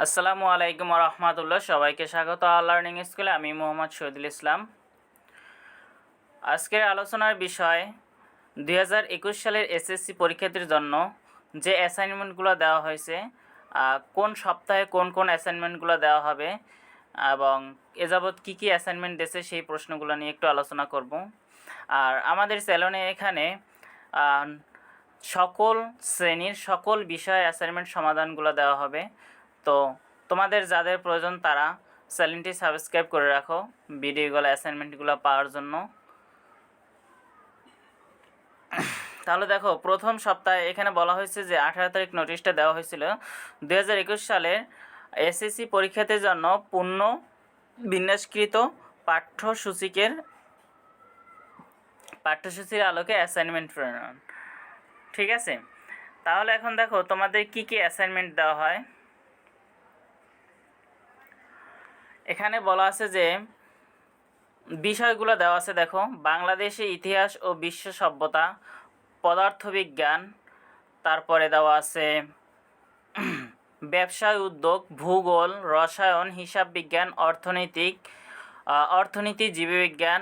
আসসালামু আলাইকুম রহমতুল্লাহ। সবাইকে স্বাগত লার্নিং স্কুলে। আমি মোহাম্মদ শহীদুল ইসলাম। আজকের আলোচনার বিষয় 2021 সালের এসএসসি পরীক্ষার্থীর জন্য যে অ্যাসাইনমেন্টগুলো দেওয়া হয়েছে, কোন সপ্তাহে কোন কোন অ্যাসাইনমেন্টগুলো দেওয়া হবে এবং এ যাবৎ কী কী অ্যাসাইনমেন্ট দিয়েছে সেই প্রশ্নগুলো নিয়ে একটু আলোচনা করব। আর আমাদের চ্যানেলে এখানে সকল শ্রেণীর সকল বিষয় অ্যাসাইনমেন্ট সমাধানগুলো দেওয়া হবে। তো তোমাদের যাদের প্রয়োজন তারা চ্যানেলটি সাবস্ক্রাইব করে রাখো ভিডিওগুলো অ্যাসাইনমেন্টগুলো পাওয়ার জন্য। তাহলে দেখো, প্রথম সপ্তাহে এখানে বলা হয়েছে যে 18 তারিখ নোটিশটা দেওয়া হয়েছিল 2021 সালের এসএসসি পরীক্ষার্থীর জন্য পূর্ণ বিন্যাসকৃত পাঠ্যসূচির আলোকে অ্যাসাইনমেন্ট প্রেরণ। ঠিক আছে, তাহলে এখন দেখো তোমাদের কি কি অ্যাসাইনমেন্ট দেওয়া হয়। এখানে বলা আছে যে বিষয়গুলো দেওয়া আছে। দেখো, বাংলাদেশে ইতিহাস ও বিশ্ব সভ্যতা, পদার্থবিজ্ঞান, তারপরে দেওয়া আছে ব্যবসায় উদ্যোগ, ভূগোল, রসায়ন, হিসাব বিজ্ঞান, অর্থনীতি, জীববিজ্ঞান,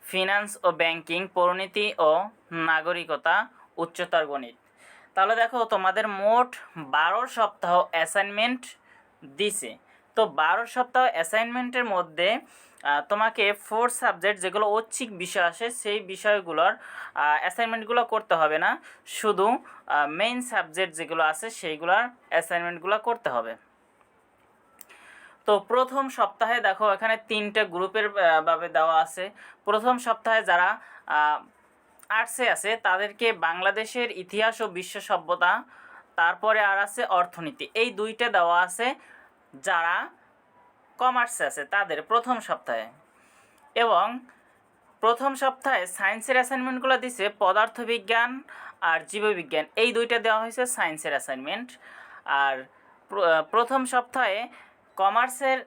ফিনান্স ও ব্যাংকিং, পরিণতি ও নাগরিকতা, উচ্চতর গণিত। তাহলে দেখো তোমাদের মোট 12 সপ্তাহ অ্যাসাইনমেন্ট দিছে। তো 12 সপ্তাহ অ্যাসাইনমেন্টের মধ্যে তোমাকে 4 সাবজেক্ট যেগুলো ঐচ্ছিক বিষয় আসে সেই বিষয়গুলোর অ্যাসাইনমেন্টগুলো করতে হবে না, শুধু মেইন সাবজেক্ট যেগুলো আছে সেইগুলোর অ্যাসাইনমেন্টগুলো করতে হবে। তো প্রথম সপ্তাহে দেখো এখানে 3টে গ্রুপের ভাবে দেওয়া আছে। প্রথম সপ্তাহে যারা আর্টসে আছে তাদেরকে বাংলাদেশের ইতিহাস ও বিশ্ব সভ্যতা, তারপরে আর আছে অর্থনীতি, এই 2টা দেওয়া আছে যারা কমার্সে আছে তাদের প্রথম সপ্তাহে। এবং প্রথম সপ্তাহে সায়েন্সের অ্যাসাইনমেন্টগুলো দিছে পদার্থবিজ্ঞান আর জীববিজ্ঞান, এই 2টা দেওয়া হয়েছে সায়েন্সের অ্যাসাইনমেন্ট। আর প্রথম সপ্তাহে কমার্সের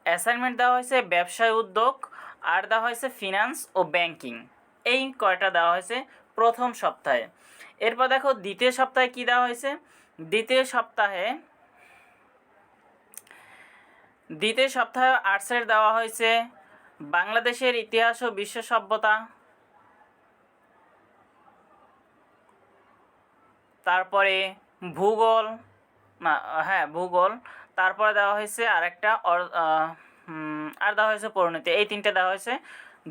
অ্যাসাইনমেন্ট দেওয়া হয়েছে ব্যবসায় উদ্যোগ, আর দেওয়া হয়েছে ফিনান্স ও ব্যাংকিং, এই কয়টা দেওয়া হয়েছে প্রথম সপ্তাহে। এরপর দেখো দ্বিতীয় সপ্তাহে কি দেওয়া হয়েছে। দ্বিতীয় সপ্তাহে আর্টসের দেওয়া হয়েছে বাংলাদেশের ইতিহাস ও বিশ্ব সভ্যতা, তারপরে ভূগোল, ভূগোল, তারপরে দেওয়া হয়েছে আরেকটা আর দেওয়া হয়েছে পরিণতি, এই 3টে দেওয়া হয়েছে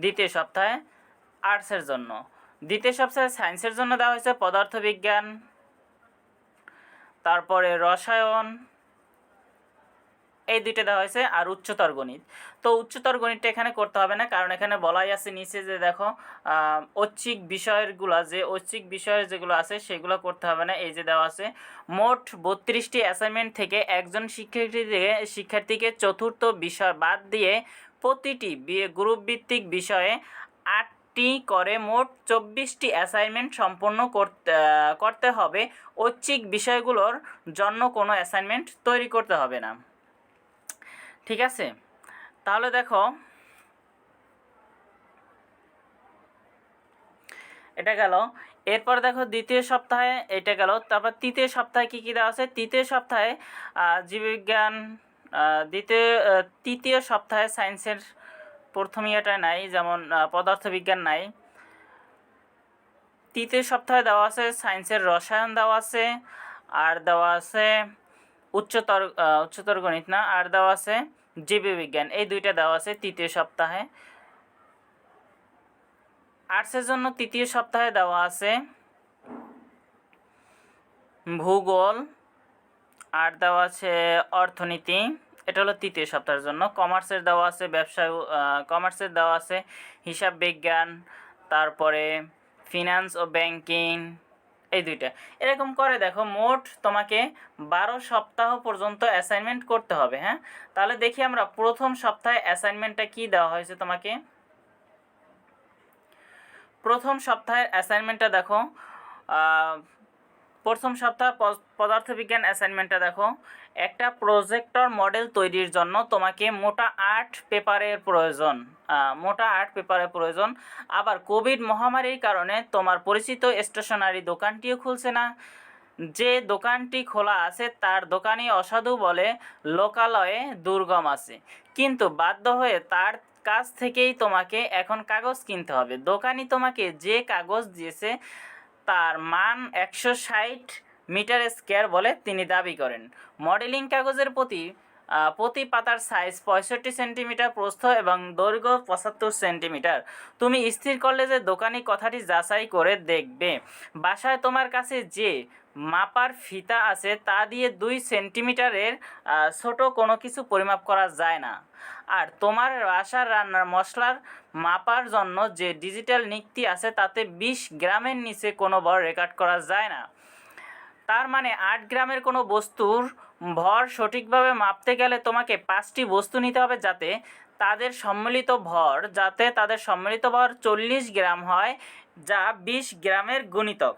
দ্বিতীয় সপ্তাহে আর্টসের জন্য। দ্বিতীয় সপ্তাহে সায়েন্সের জন্য দেওয়া হয়েছে পদার্থবিজ্ঞান, তারপরে রসায়ন, এই 2টা দেওয়া হয়েছে, আর উচ্চতর গণিত। তো উচ্চতর গণিতটা এখানে করতে হবে না, কারণ এখানে বলাই আছে নিচে যে দেখো ঐচ্ছিক বিষয়ের যেগুলো আছে সেগুলো করতে হবে না। এই যে দেওয়া আছে মোট 32টি অ্যাসাইনমেন্ট থেকে একজন শিক্ষার্থীকে চতুর্থ বিষয় বাদ দিয়ে প্রতিটি গ্রুপ ভিত্তিক বিষয়ে 8টি করে মোট 24টি অ্যাসাইনমেন্ট সম্পন্ন করতে হবে। ঐচ্ছিক বিষয়গুলোর জন্য কোনো অ্যাসাইনমেন্ট তৈরি করতে হবে না। ঠিক আছে, তাহলে দেখো এটা গেল। এরপর দেখো দ্বিতীয় সপ্তাহে এটা গেল। তারপর তৃতীয় সপ্তাহে কী কী দেওয়া আছে। তৃতীয় সপ্তাহে জীববিজ্ঞান, তৃতীয় সপ্তাহে সায়েন্সের প্রথম ইয়েটা নাই, যেমন পদার্থবিজ্ঞান নাই। তৃতীয় সপ্তাহে দেওয়া আছে সায়েন্সের রসায়ন দেওয়া আছে, আর দেওয়া আছে উচ্চতর গণিত না, আর দেওয়া আছে জীববিজ্ঞান, এই 2টা দেওয়া আছে তৃতীয় সপ্তাহে। আর্টসের জন্য তৃতীয় সপ্তাহে দেওয়া আছে ভূগোল, আর দেওয়া আছে অর্থনীতি, এটা হলো তৃতীয় সপ্তাহের জন্য। কমার্সের দেওয়া আছে হিসাব বিজ্ঞান, তারপরে ফিনান্স ও ব্যাংকিং, এই 2টা। এরকম করে দেখো মোট তোমাকে 12 সপ্তাহ পর্যন্ত অ্যাসাইনমেন্ট করতে হবে। হ্যাঁ, তাহলে দেখি আমরা প্রথম সপ্তাহে অ্যাসাইনমেন্টটা কি দেওয়া হয়েছে তোমাকে। প্রথম সপ্তাহের অ্যাসাইনমেন্টটা দেখো, প্রথম সপ্তাহ পদার্থবিজ্ঞান অ্যাসাইনমেন্টটা দেখো, একটা প্রজেক্টর মডেল তৈরির জন্য তোমাকে মোটা 8 পেপারের প্রয়োজন। আবার কোভিড মহামারীর কারণে তোমার পরিচিত স্টেশনারি দোকানটিও খুলছে না, যে দোকানটি খোলা আছে তার দোকানি অসাধু বলে লোকালয়ে দুর্গম আছে, কিন্তু বাধ্য হয়ে তার কাছ থেকেই তোমাকে এখন কাগজ কিনতে হবে। দোকানি তোমাকে যে কাগজ দিয়েছে তার মান 160 মিটার স্কোয়ার বলে তিনি দাবি করেন। মডেলিং কাগজের প্রতি পাতার সাইজ 65 সেন্টিমিটার, প্রস্থ এবং দৈর্ঘ্য 75 সেন্টিমিটার। তুমি স্থির করলে যে দোকানি কথাটি যাচাই করে দেখবে। বাসায় তোমার কাছে যে মাপার ফিতা আছে তা দিয়ে 2 সেন্টিমিটারের ছোট কোনো কিছু পরিমাপ করা যায় না। আর তোমার বাসার রান্নার মশলার মাপার জন্য যে ডিজিটাল নিক্তি আছে তাতে 20 গ্রামের নিচে কোনো ভর রেকর্ড করা যায় না। তার মানে 8 গ্রামের কোনো বস্তুর ভর সঠিকভাবে মাপতে গেলে তোমাকে 5টি বস্তু নিতে হবে যাতে তাদের সম্মিলিত ভর 40 গ্রাম হয়, যা 20 গ্রামের গুণিতক।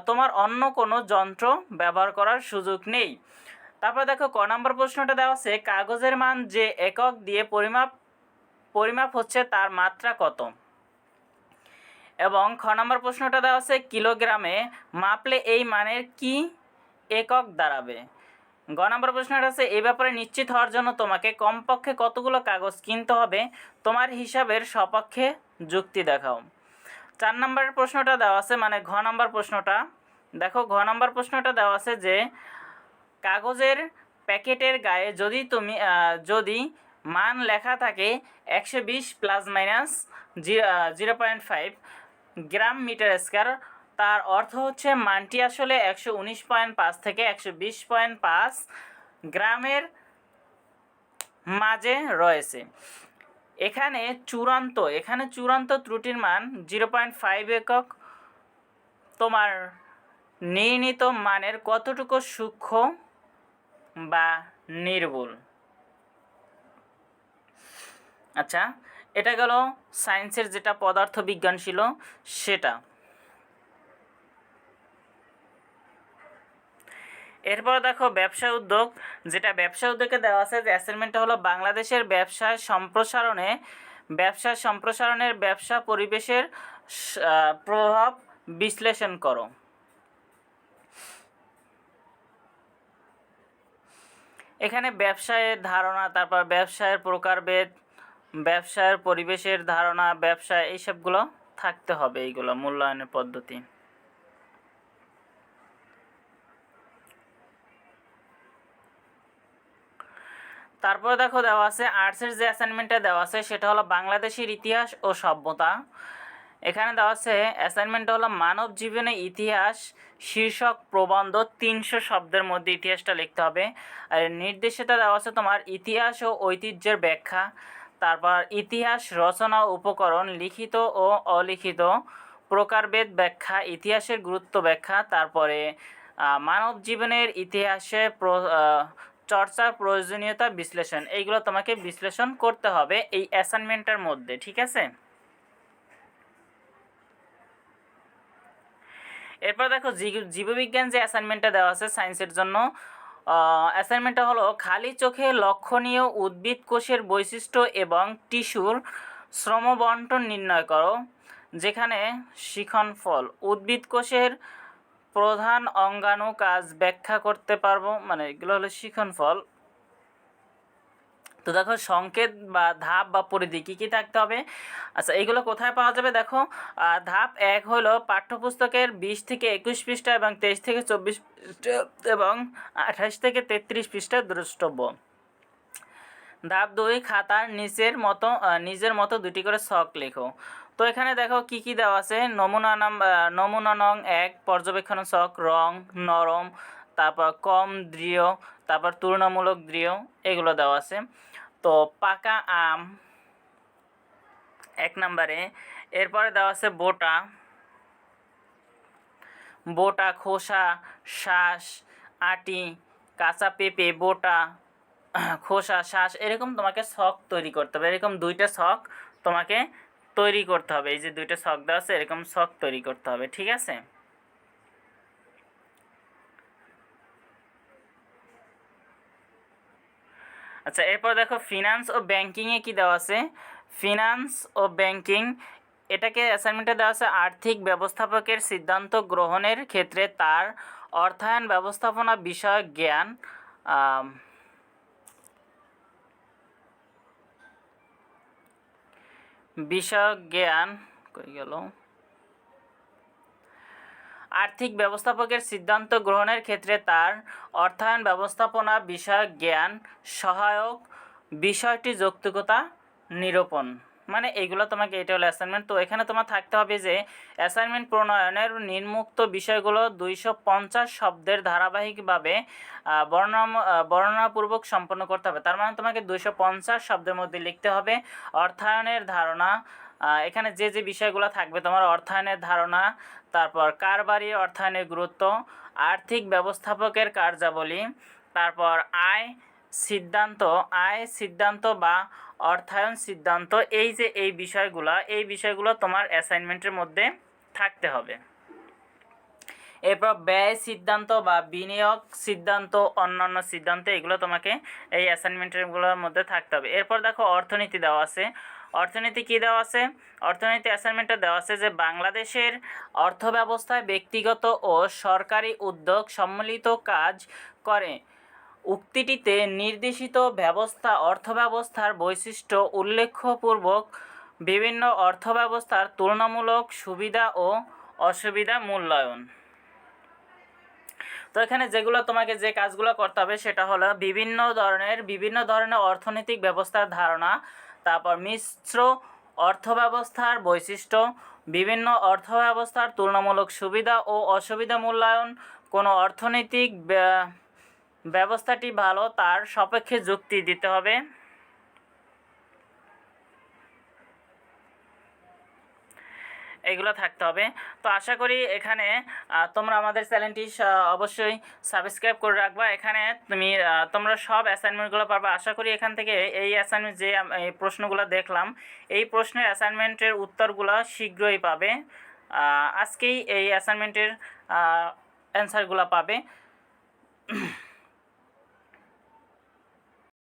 তোমার অন্য কোনো যন্ত্র ব্যবহার করার সুযোগ নেই। তারপর দেখো ক নম্বর প্রশ্নটা দেওয়া আছে, কাগজের মান যে একক দিয়ে পরিমাপ হচ্ছে তার মাত্রা কত? এবং খ নম্বর প্রশ্নটা দেওয়া আছে, কিলোগ্রামে মাপলে এই মানের কি একক দাঁড়াবে? গ নম্বর প্রশ্নটা আছে, এই ব্যাপারে নিশ্চিত হওয়ার জন্য তোমাকে কমপক্ষে কতগুলো কাগজ কিনতে হবে, তোমার হিসাবের সপক্ষে যুক্তি দেখাও। 4 নম্বরের প্রশ্নটা দেওয়া আছে, মানে ঘ নম্বর প্রশ্নটা দেখো, ঘ নম্বর প্রশ্নটা দেওয়া আছে যে কাগজের প্যাকেটের গায়ে যদি মান লেখা থাকে 120 প্লাস মাইনাস 0.5 গ্রাম মিটার স্কোয়ার, তার অর্থ হচ্ছে মানটি আসলে 119.5 থেকে 120.5 গ্রামের মাঝে রয়েছে। এখানে চূড়ান্ত ত্রুটির মান 0.5 একক। তোমার নির্ণীত মানের কতটুকু সূক্ষ্ম বা নির্ভুল? আচ্ছা, এটা গেল সায়েন্সের যেটা পদার্থবিজ্ঞান ছিল সেটা। এরপর দেখো ব্যবসা উদ্যোগ, যেটা ব্যবসা উদ্যোগে দেওয়া আছে যে অ্যাসাইনমেন্টটা হলো বাংলাদেশের ব্যবসা সম্প্রসারণের ব্যবসা পরিবেশের প্রভাব বিশ্লেষণ করো। এখানে ব্যবসায়ের ধারণা, তারপর ব্যবসায়ের প্রকারভেদ, ব্যবসায়ের পরিবেশের ধারণা, ব্যবসা, এইসবগুলো থাকতে হবে, এইগুলো মূল্যায়নের পদ্ধতি। তারপরে দেখো দেওয়া আছে আর্টসের যে অ্যাসাইনমেন্টটা দেওয়া আছে সেটা হলো বাংলাদেশের ইতিহাস ও সভ্যতা। এখানে দেওয়া আছে অ্যাসাইনমেন্টটা হলো মানব জীবনে ইতিহাস শীর্ষক প্রবন্ধ, 300 শব্দের মধ্যে ইতিহাসটা লিখতে হবে। আর নির্দেশিকা দেওয়া আছে তোমার ইতিহাস ও ঐতিহ্যের ব্যাখ্যা, তারপর ইতিহাস রচনা উপকরণ, লিখিত ও অলিখিত প্রকারভেদ ব্যাখ্যা, ইতিহাসের গুরুত্ব ব্যাখ্যা, তারপরে মানব জীবনের ইতিহাসে চর্চার প্রয়োজনীয়তা বিশ্লেষণ। এইগুলো তোমাকে বিশ্লেষণ করতে হবে এই অ্যাসাইনমেন্টের মধ্যে, ঠিক আছে? এরপর দেখো জীববিজ্ঞান যে অ্যাসাইনমেন্টটা দেওয়া আছে সায়েন্সের জন্য, অ্যাসাইনমেন্টটা হলো খালি চোখে লক্ষণীয় উদ্ভিদ কোষের বৈশিষ্ট্য এবং টিস্যুর শ্রমবণ্টন নির্ণয় করো, যেখানে শিখন ফল উদ্ভিদ কোষের প্রধান অঙ্গাণু কাজ ব্যাখ্যা করতে পারবো, মানে এগুলো হলো শিখন ফল। তো দেখো সংকেত বা ধাপ বা পরিধি কী কী থাকতে হবে। আচ্ছা, এইগুলো কোথায় পাওয়া যাবে? দেখো, ধাপ 1 হলো পাঠ্যপুস্তকের 20 থেকে 21 পৃষ্ঠা এবং 23 থেকে 24 পৃষ্ঠা এবং 28 থেকে 33 পৃষ্ঠা দ্রষ্টব্য। ধাপ 2, খাতার নিজের মতো 2টি করে ছক লেখো। তো এখানে দেখো কি কি দেওয়া আছে। নমুনা নং 1 পর্যবেক্ষণ ছক, রং নরম, তারপর কম দৃঢ়, তারপর তুলনামূলক দৃঢ়, এগুলো দেওয়া আছে। তো পাকা আম 1 নম্বরে। এরপরে দেওয়া আছে বোটা, খোসা, শ্বাস, আটি, কাঁচা পেঁপে, বোটা, খোসা, শ্বাস, এরকম তোমাকে ছক তৈরি করতে হবে। এরকম 2টা ছক তোমাকে তৈরি করতে হবে। এই যে 2টা ছক দেওয়া আছে, এরকম ছক তৈরি করতে হবে, ঠিক আছে? আচ্ছা, এরপর দেখো ফিনান্স ও ব্যাংকিংয়ে কী দেওয়া আছে। ফিনান্স ও ব্যাংকিং এটাকে অ্যাসাইনমেন্টে দেওয়া আছে আর্থিক ব্যবস্থাপকের সিদ্ধান্ত গ্রহণের ক্ষেত্রে তার অর্থায়ন ব্যবস্থাপনা বিষয়ক জ্ঞান কই গেল, আর্থিক ব্যবস্থাপকের সিদ্ধান্ত গ্রহণের ক্ষেত্রে তার অর্থায়ন ব্যবস্থাপনা বিষয়ক জ্ঞান সহায়ক, বিষয়টি যৌক্তিকতা নিরূপণ। মানে এইগুলো তোমাকে, এটা হলো অ্যাসাইনমেন্ট। তো এখানে তোমার থাকতে হবে যে অ্যাসাইনমেন্ট প্রণয়নের নিম্নোক্ত বিষয়গুলো 250 শব্দের ধারাবাহিকভাবে বর্ণনাপূর্বক সম্পন্ন করতে হবে। তার মানে তোমাকে 250 শব্দের মধ্যে লিখতে হবে। অর্থায়নের ধারণা, এখানে যে যে বিষয়গুলো থাকবে তোমার অর্থায়নের ধারণা, তারপর কারবারি অর্থায়নের গুরুত্ব, আর্থিক ব্যবস্থাপকের কার্যাবলী, তারপর আয় সিদ্ধান্ত বা অর্থায়ন সিদ্ধান্ত, এই যে এই বিষয়গুলো তোমার অ্যাসাইনমেন্টের মধ্যে থাকতে হবে। এরপর ব্যয় সিদ্ধান্ত বা বিনিয়োগ সিদ্ধান্ত, অন্যান্য সিদ্ধান্ত, এগুলো তোমাকে এই অ্যাসাইনমেন্টগুলোর মধ্যে থাকতে হবে। এরপর দেখো অর্থনীতি দেওয়া আছে। অর্থনীতি কী দেওয়া আছে? অর্থনীতি অ্যাসাইনমেন্টে দেওয়া আছে যে বাংলাদেশের অর্থব্যবস্থায় ব্যক্তিগত ও সরকারি উদ্যোগ সম্মিলিত কাজ করে। উক্তিটিতে নির্দেশিত অর্থব্যবস্থার বৈশিষ্ট্য উল্লেখপূর্বক বিভিন্ন অর্থব্যবস্থার তুলনামূলক সুবিধা ও অসুবিধা মূল্যায়ন। তো এখানে যেগুলো তোমাকে যে কাজগুলো করতে হবে সেটা হলো বিভিন্ন ধরনের অর্থনৈতিক ব্যবস্থার ধারণা, তারপর মিশ্র অর্থব্যবস্থার বৈশিষ্ট্য, বিভিন্ন অর্থব্যবস্থার তুলনামূলক সুবিধা ও অসুবিধা মূল্যায়ন, কোনো অর্থনৈতিক ব্যবস্থাটি ভালো তার সপক্ষে যুক্তি দিতে হবে। এগুলো থাকতে হবে। তো আশা করি এখানে তোমরা আমাদের চ্যানেলটি অবশ্যই সাবস্ক্রাইব করে রাখবা। এখানে তোমরা সব অ্যাসাইনমেন্টগুলো পারবা। আশা করি এখান থেকে এই অ্যাসাইনমেন্ট যে এই প্রশ্নগুলো দেখলাম, এই প্রশ্নের অ্যাসাইনমেন্টের উত্তরগুলো শীঘ্রই পাবে। আজকেই এই অ্যাসাইনমেন্টের অ্যান্সারগুলো পাবে।